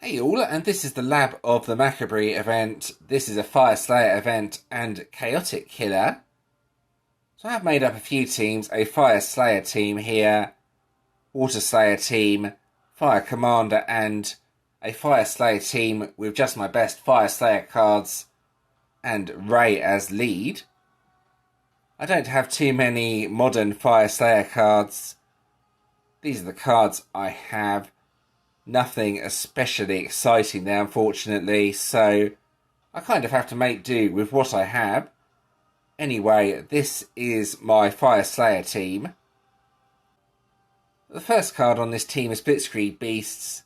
Hey all, and this is the lab of the Macabre event. This is a Fire Slayer event and Chaotic Killer. So I've made up a few teams, a Fire Slayer team here, Water Slayer team, Fire Commander, and a Fire Slayer team with just my best Fire Slayer cards and Ray as lead. I don't have too many modern Fire Slayer cards. These are the cards I have. Nothing especially exciting there, unfortunately, so I kind of have to make do with what I have. Anyway, this is my Fire Slayer team. The first card on this team is Blitzkrieg Beasts.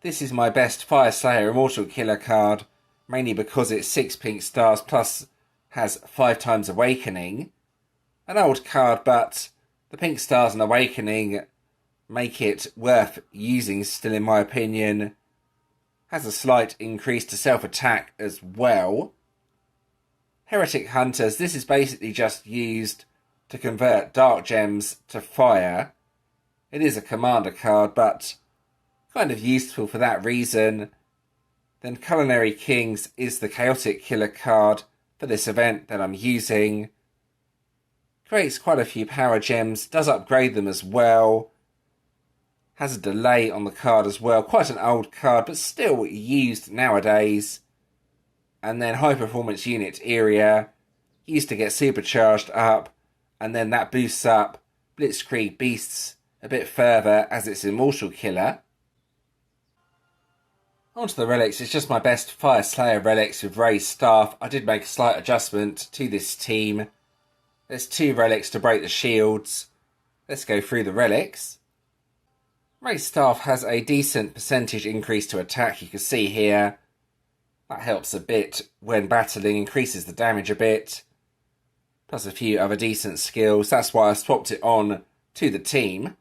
This is my best Fire Slayer Immortal Killer card, mainly because it's 6 pink stars plus has 5 times Awakening. An old card, but the pink stars and Awakening make it worth using still, in my opinion. Has a slight increase to self-attack as well. Heretic Hunters, this is basically just used to convert dark gems to fire. It is a commander card, but kind of useful for that reason. Then Culinary Kings is the Chaotic Killer card for this event that I'm using. Creates quite a few power gems, does upgrade them as well. Has a delay on the card as well. Quite an old card, but still used nowadays. And then High Performance Unit area. Used to get supercharged up. And then that boosts up Blitzkrieg Beasts a bit further as it's Immortal Killer. Onto the relics. It's just my best Fire Slayer relics with Ray's Staff. I did make a slight adjustment to this team. There's 2 relics to break the shields. Let's go through the relics. Ray's Staff has a decent percentage increase to attack, you can see here. That helps a bit when battling, increases the damage a bit. Plus a few other decent skills, that's why I swapped it on to the team.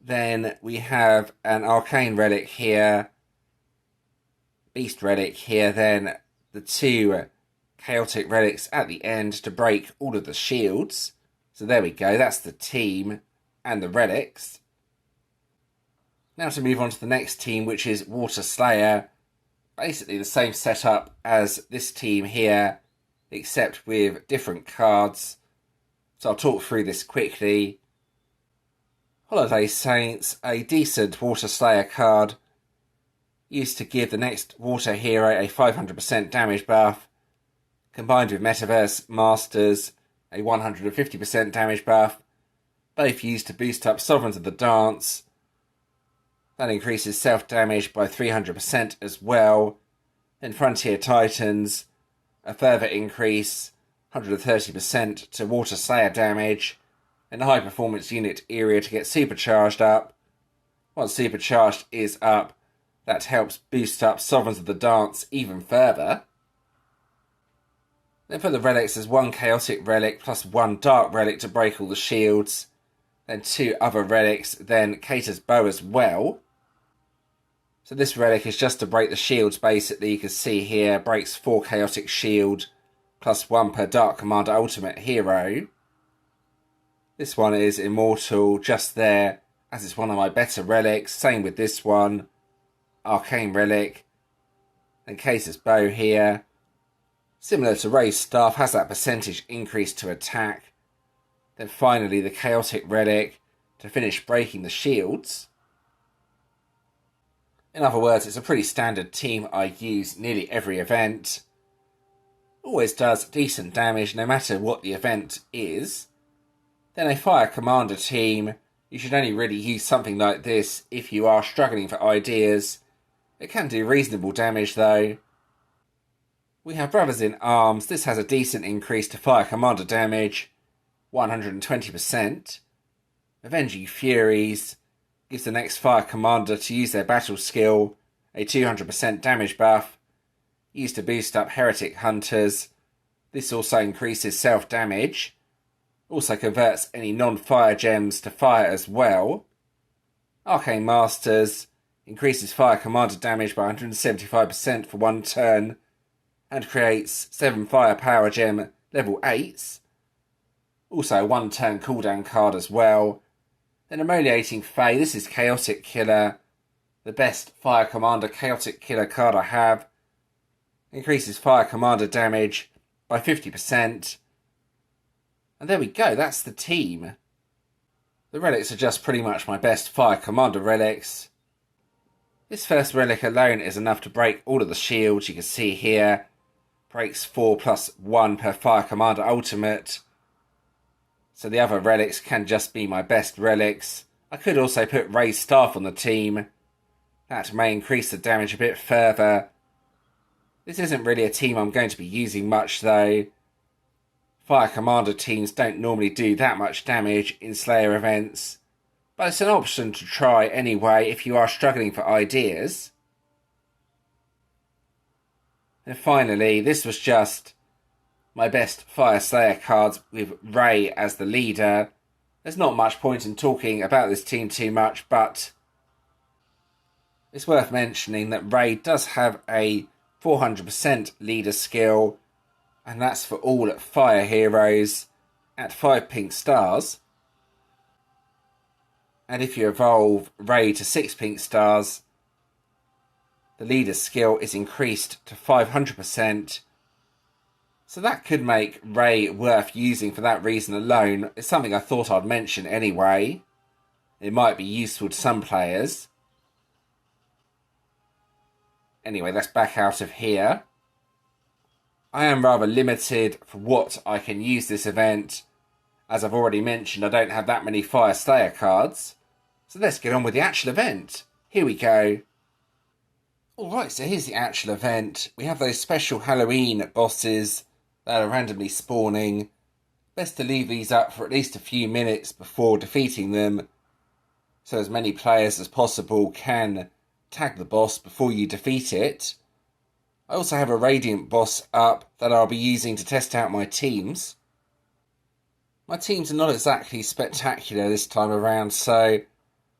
Then we have an Arcane Relic here. Beast Relic here, then the 2 Chaotic Relics at the end to break all of the shields. So there we go, that's the team and the relics. Now to move on to the next team, which is Water Slayer. Basically the same setup as this team here, except with different cards. So I'll talk through this quickly. Holiday Saints, a decent Water Slayer card. Used to give the next water hero a 500% damage buff. Combined with Metaverse Masters, a 150% damage buff. Both used to boost up Sovereigns of the Dance. That increases self-damage by 300% as well. Then Frontier Titans, a further increase, 130% to Water Slayer damage. And the High Performance Unit area to get supercharged up. Once supercharged is up, that helps boost up Sovereigns of the Dance even further. Then for the relics, there's 1 Chaotic Relic plus 1 Dark Relic to break all the shields. Then 2 other relics, then Cater's Bow as well. So this relic is just to break the shields, basically. You can see here, breaks 4 Chaotic Shield, plus 1 per Dark Commander Ultimate Hero. This one is Immortal, just there, as it's one of my better relics. Same with this one. Arcane Relic. And Cater's Bow here. Similar to Ray's Staff, has that percentage increase to attack. Then finally the Chaotic Relic to finish breaking the shields. In other words, it's a pretty standard team I use nearly every event. Always does decent damage no matter what the event is. Then a Fire Commander team. You should only really use something like this if you are struggling for ideas. It can do reasonable damage though. We have Brothers in Arms. This has a decent increase to Fire Commander damage, 120%. Avenging Furies gives the next Fire Commander to use their battle skill a 200% damage buff. Used to boost up Heretic Hunters. This also increases self-damage. Also converts any non-fire gems to fire as well. Arcane Masters increases Fire Commander damage by 175% for 1 turn. And creates 7 firepower gem level 8s. Also a 1 turn cooldown card as well. Then Emoliating Fae, this is Chaotic Killer. the best Fire Commander Chaotic Killer card I have. Increases Fire Commander damage by 50%. And there we go, that's the team. The relics are just pretty much my best Fire Commander relics. This first relic alone is enough to break all of the shields you can see here. Breaks 4+1 per Fire Commander ultimate. So the other relics can just be my best relics. I could also put Ray's Staff on the team. That may increase the damage a bit further. This isn't really a team I'm going to be using much though. Fire Commander teams don't normally do that much damage in Slayer events. But it's an option to try anyway if you are struggling for ideas. And finally, this was just my best Fire Slayer cards with Ray as the leader. There's not much point in talking about this team too much, but it's worth mentioning that Ray does have a 400% leader skill, and that's for all fire heroes at 5 pink stars. And if you evolve Ray to 6 pink stars, the leader skill is increased to 500%. So that could make Ray worth using for that reason alone. It's something I thought I'd mention anyway. It might be useful to some players. Anyway, let's back out of here. I am rather limited for what I can use this event. As I've already mentioned, I don't have that many Fire Slayer cards. So let's get on with the actual event. Here we go. Alright, so here's the actual event. We have those special Halloween bosses that are randomly spawning. Best to leave these up for at least a few minutes before defeating them, so as many players as possible can tag the boss before you defeat it. I also have a Radiant boss up that I'll be using to test out my teams. My teams are not exactly spectacular this time around, so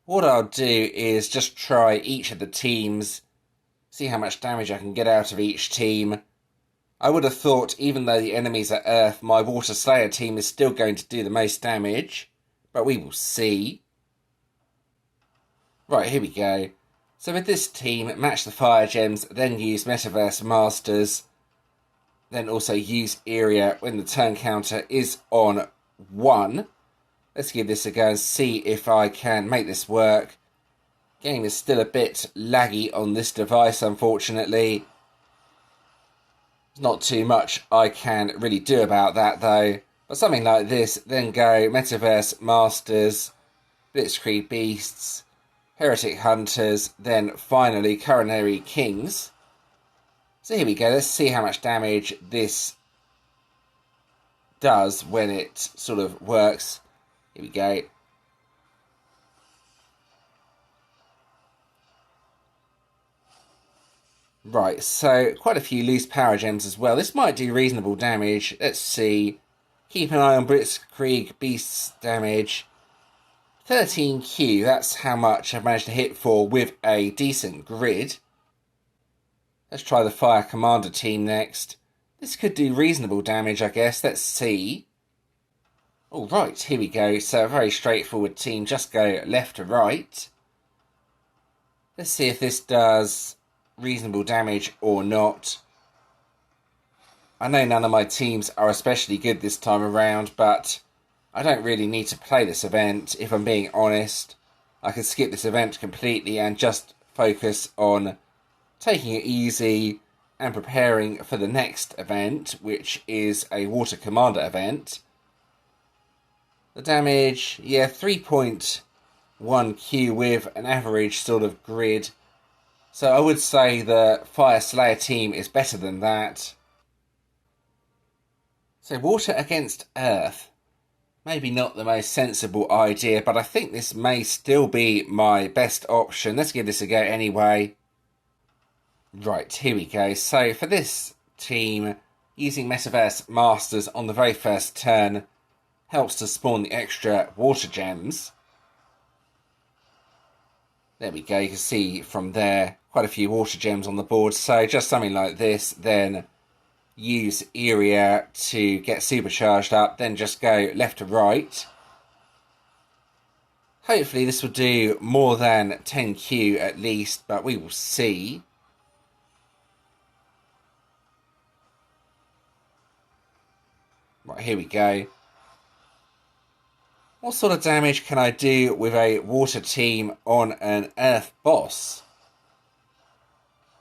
what I'll do is just try each of the teams, see how much damage I can get out of each team. I would have thought, even though the enemies are Earth, my Water Slayer team is still going to do the most damage, but we will see. Right, here we go. So with this team, match the Fire Gems, then use Metaverse Masters, then also use Area when the turn counter is on 1. Let's give this a go and see if I can make this work. Game is still a bit laggy on this device, unfortunately. There's not too much I can really do about that, though. But something like this, then go Metaverse Masters, Blitzkrieg Beasts, Heretic Hunters, then finally Coronary Kings. So here we go, let's see how much damage this does when it sort of works. Here we go. Right, so quite a few loose power gems as well. This might do reasonable damage. Let's see. Keep an eye on Blitzkrieg Beast's damage. 13Q, that's how much I've managed to hit for with a decent grid. Let's try the Fire Commander team next. This could do reasonable damage, I guess. Let's see. Alright, here we go. So a very straightforward team. Just go left to right. Let's see if this does reasonable damage or not. I know none of my teams are especially good this time around, but I don't really need to play this event, if I'm being honest. I could skip this event completely and just focus on taking it easy and preparing for the next event, which is a Water Commander event. The damage, yeah, 3.1Q with an average sort of grid. So I would say the Fire Slayer team is better than that. So Water against Earth. Maybe not the most sensible idea, but I think this may still be my best option. Let's give this a go anyway. Right, here we go. So for this team, using Metaverse Masters on the very first turn helps to spawn the extra water gems. There we go, you can see from there quite a few water gems on the board. So just something like this, then use Area to get supercharged up, then just go left to right. Hopefully this will do more than 10Q at least, but we will see. Right, here we go. What sort of damage can I do with a water team on an earth boss?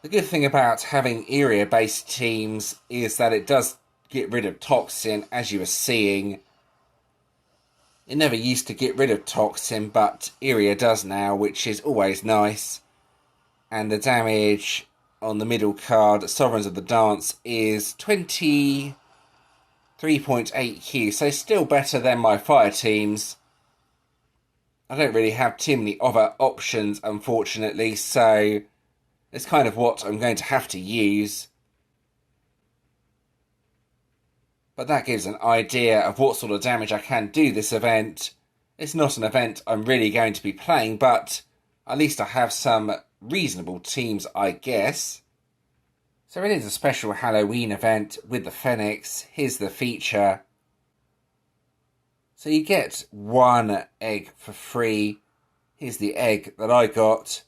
The good thing about having area-based teams is that it does get rid of toxin, as you were seeing. It never used to get rid of toxin, but area does now, which is always nice. And the damage on the middle card, Sovereigns of the Dance, is 23.8Q, so still better than my fire teams. I don't really have too many other options, unfortunately, so it's kind of what I'm going to have to use. But that gives an idea of what sort of damage I can do this event. It's not an event I'm really going to be playing, but at least I have some reasonable teams, I guess. So it is a special Halloween event with the Phoenix. Here's the feature. So you get one egg for free. Here's the egg that I got.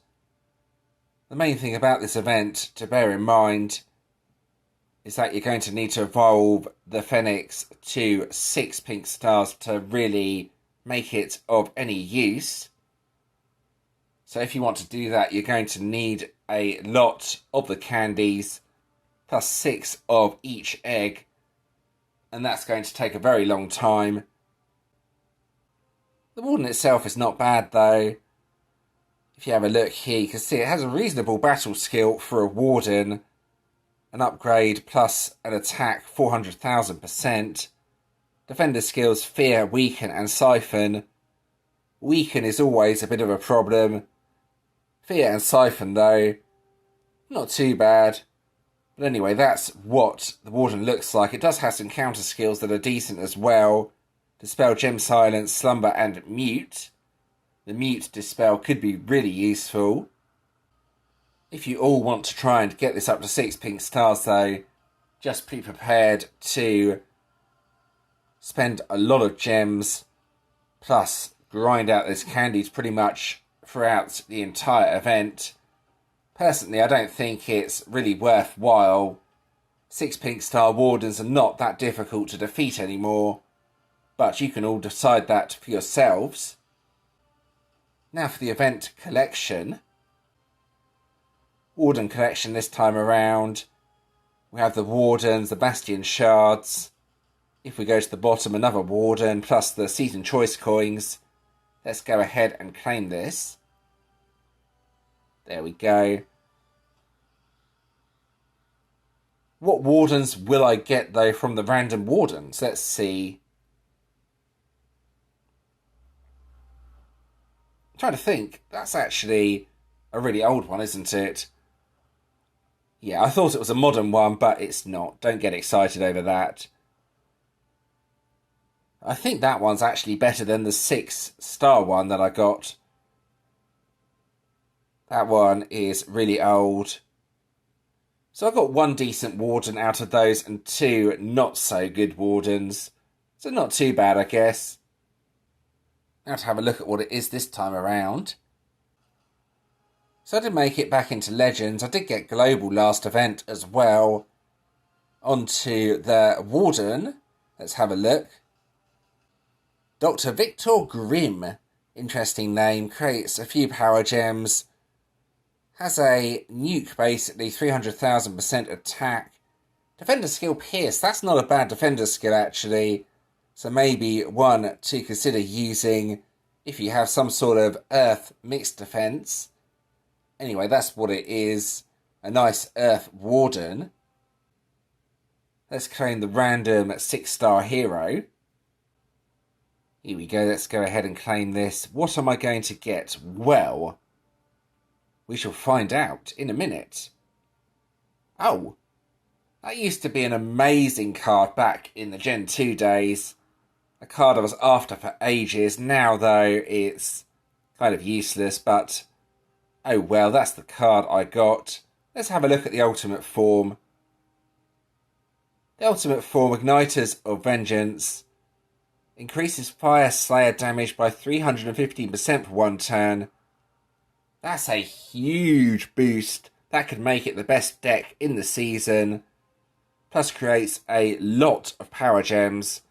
The main thing about this event to bear in mind is that you're going to need to evolve the Phoenix to 6 pink stars to really make it of any use. So if you want to do that, you're going to need a lot of the candies, plus 6 of each egg, and that's going to take a very long time. The warden itself is not bad though. If you have a look here, you can see it has a reasonable battle skill for a warden. An upgrade plus an attack 400,000%. Defender skills Fear, Weaken and Siphon. Weaken is always a bit of a problem. Fear and Siphon though, not too bad. But anyway, that's what the warden looks like. It does have some counter skills that are decent as well. Dispel, Gem Silence, Slumber and Mute. The Mute Dispel could be really useful. If you all want to try and get this up to 6 pink stars though, just be prepared to spend a lot of gems, plus grind out those candies pretty much throughout the entire event. Personally, I don't think it's really worthwhile. 6 pink star wardens are not that difficult to defeat anymore, but you can all decide that for yourselves. Now for the event collection. Warden collection this time around. We have the wardens, the bastion shards. If we go to the bottom, another warden, plus the season choice coins. Let's go ahead and claim this. There we go. What wardens will I get though from the random wardens? Let's see. I'm trying to think. That's actually a really old one, isn't it? Yeah, I thought it was a modern one, but it's not. Don't get excited over that. I think that one's actually better than the 6-star one that I got. That one is really old. So I got 1 decent warden out of those and 2 not so good wardens. So not too bad, I guess. Now to have a look at what it is this time around. So I did make it back into Legends. I did get Global last event as well. Onto the Warden. Let's have a look. Dr. Victor Grimm. Interesting name. Creates a few power gems. Has a nuke, basically. 300,000% attack. Defender skill Pierce. That's not a bad defender skill, actually. So maybe one to consider using if you have some sort of Earth mixed defense. Anyway, that's what it is. A nice Earth Warden. Let's claim the random 6-star hero. Here we go. Let's go ahead and claim this. What am I going to get? Well, we shall find out in a minute. Oh, that used to be an amazing card back in the Gen 2 days. A card I was after for ages. Now, though, it's kind of useless, but oh well, that's the card I got. Let's have a look at the ultimate form. The ultimate form, Igniters of Vengeance. increases Fire Slayer damage by 315% for one turn. That's a huge boost. That could make it the best deck in the season. Plus creates a lot of power gems.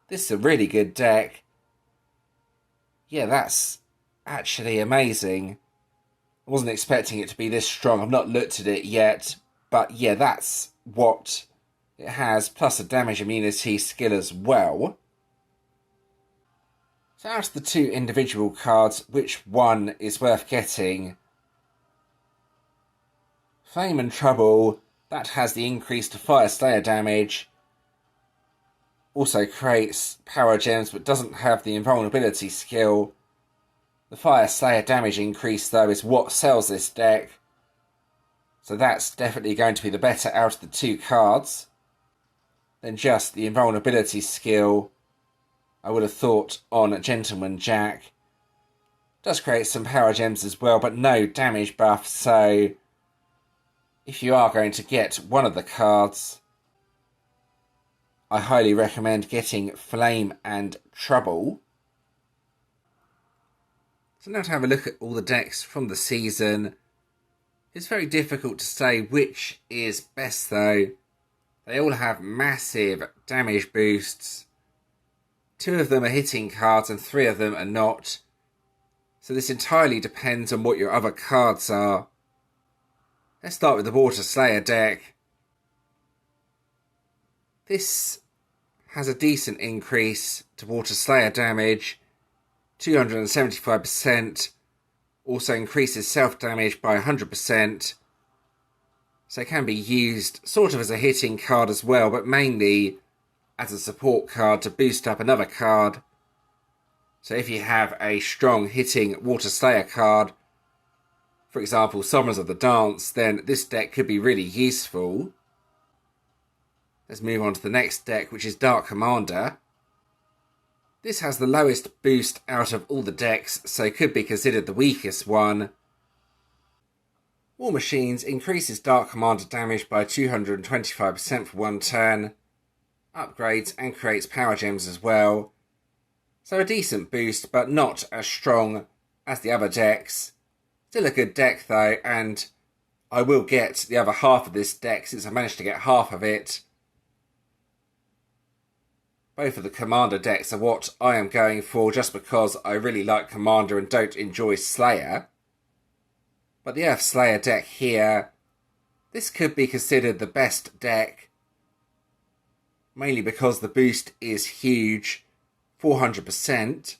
This is a really good deck. Yeah, that's actually amazing. I wasn't expecting it to be this strong. I've not looked at it yet. But yeah, that's what it has. Plus a damage immunity skill as well. So out of the two individual cards, which one is worth getting? Flame and Trouble, that has the increase to Fire Slayer damage. Also creates power gems but doesn't have the invulnerability skill. The Fire Slayer damage increase though is what sells this deck. So that's definitely going to be the better out of the two cards than just the invulnerability skill. I would have thought on Gentleman Jack. Does create some power gems as well, but no damage buff, so if you are going to get one of the cards, I highly recommend getting Flame and Trouble. So now to have a look at all the decks from the season. It's very difficult to say which is best though. They all have massive damage boosts. 2 of them are hitting cards and 3 of them are not. So this entirely depends on what your other cards are. Let's start with the Water Slayer deck. This has a decent increase to Water Slayer damage, 275%. Also increases self-damage by 100%. So it can be used sort of as a hitting card as well, but mainly as a support card to boost up another card. So if you have a strong hitting Water Slayer card, for example Sovereigns of the Dance, then this deck could be really useful. Let's move on to the next deck, which is Dark Commander. This has the lowest boost out of all the decks, so could be considered the weakest one. War Machines increases Dark Commander damage by 225% for one turn. Upgrades and creates power gems as well. So a decent boost, but not as strong as the other decks. Still a good deck though, and I will get the other half of this deck since I managed to get half of it. Both of the Commander decks are what I am going for just because I really like Commander and don't enjoy Slayer. But the Earth Slayer deck here, this could be considered the best deck. Mainly because the boost is huge, 400%.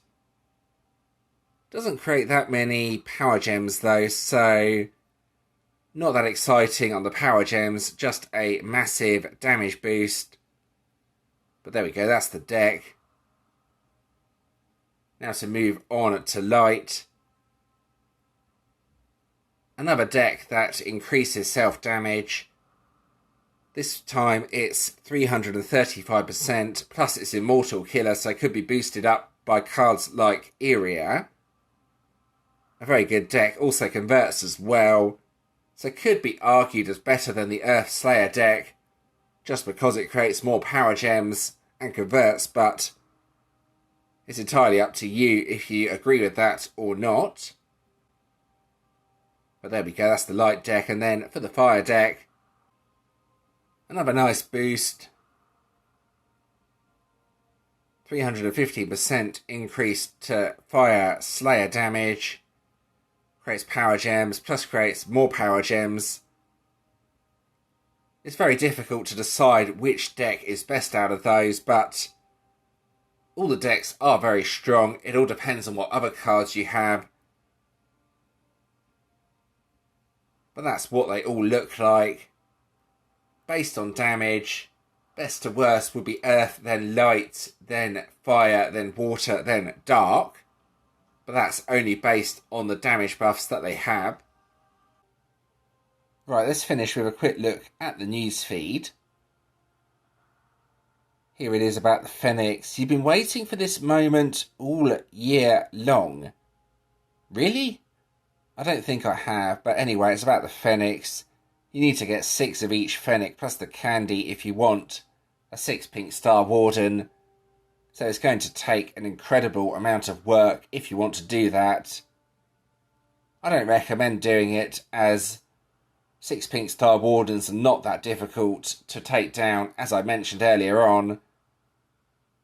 Doesn't create that many power gems though, so not that exciting on the power gems, just a massive damage boost. But there we go, that's the deck. Now to move on to Light. Another deck that increases self-damage. This time it's 335%, plus it's Immortal Killer, so it could be boosted up by cards like Iria. A very good deck, also converts as well, so could be argued as better than the Earth Slayer deck, just because it creates more power gems and converts, but it's entirely up to you if you agree with that or not. But there we go, that's the Light deck, and then for the Fire deck, another nice boost. 315% increase to Fire Slayer damage. Creates power gems, plus creates more power gems. It's very difficult to decide which deck is best out of those, but all the decks are very strong. It all depends on what other cards you have. But that's what they all look like. Based on damage, best to worst would be Earth, then Light, then Fire, then Water, then Dark. But that's only based on the damage buffs that they have. Right, let's finish with a quick look at the news feed. Here it is about the Phoenix. You've been waiting for this moment all year long. Really? I don't think I have, but anyway, it's about the Phoenix. You need to get 6 of each Fennec plus the candy if you want a 6 pink star warden. So it's going to take an incredible amount of work if you want to do that. I don't recommend doing it, as 6 pink star wardens are not that difficult to take down, as I mentioned earlier on.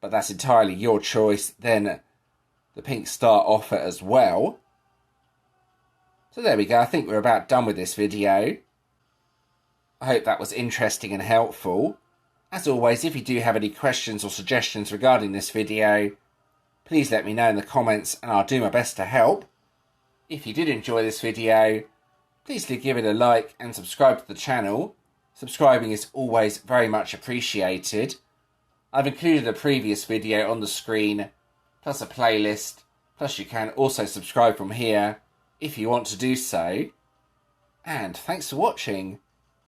But that's entirely your choice. Then the pink star offer as well. So there we go. I think we're about done with this video. I hope that was interesting and helpful. As always, if you do have any questions or suggestions regarding this video, please let me know in the comments and I'll do my best to help. If you did enjoy this video, please do give it a like and subscribe to the channel. Subscribing is always very much appreciated. I've included a previous video on the screen, plus a playlist, plus you can also subscribe from here if you want to do so. And thanks for watching.